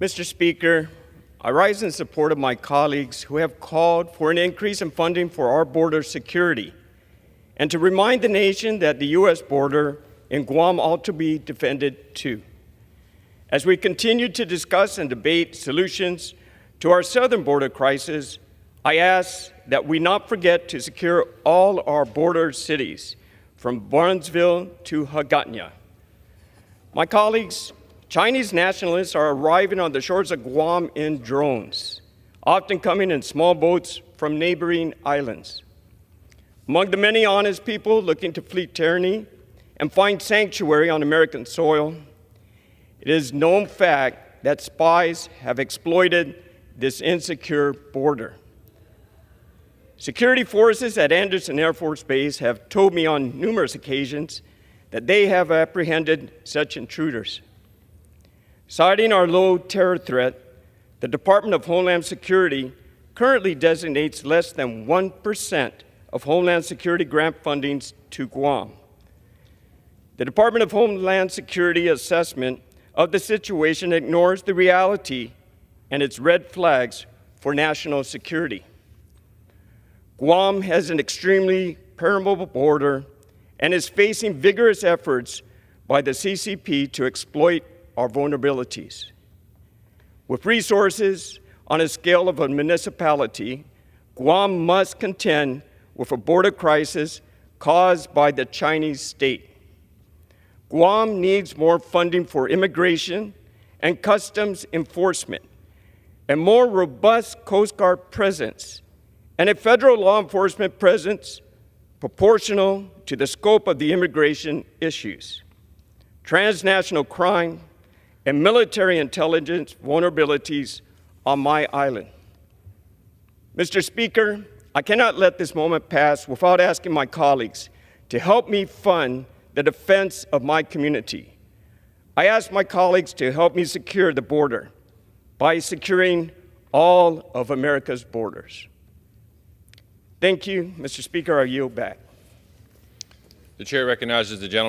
Mr. Speaker, I rise in support of my colleagues who have called for an increase in funding for our border security and to remind the nation that the U.S. border in Guam ought to be defended too. As we continue to discuss and debate solutions to our southern border crisis, I ask that we not forget to secure all our border cities, from Barnesville to Hagåtña. My colleagues, Chinese nationalists are arriving on the shores of Guam in drones, often coming in small boats from neighboring islands. Among the many honest people looking to flee tyranny and find sanctuary on American soil, it is known fact that spies have exploited this insecure border. Security forces at Andersen Air Force Base have told me on numerous occasions that they have apprehended such intruders. Citing our low terror threat, the Department of Homeland Security currently designates less than 1% of Homeland Security grant fundings to Guam. The Department of Homeland Security assessment of the situation ignores the reality and its red flags for national security. Guam has an extremely permeable border and is facing vigorous efforts by the CCP to exploit our vulnerabilities. With resources on a scale of a municipality, Guam must contend with a border crisis caused by the Chinese state. Guam needs more funding for immigration and customs enforcement, a more robust Coast Guard presence, and a federal law enforcement presence proportional to the scope of the immigration issues. Transnational crime and military intelligence vulnerabilities on my island. Mr. Speaker, I cannot let this moment pass without asking my colleagues to help me fund the defense of my community. I ask my colleagues to help me secure the border by securing all of America's borders. Thank you, Mr. Speaker. I yield back. The chair recognizes the gentleman.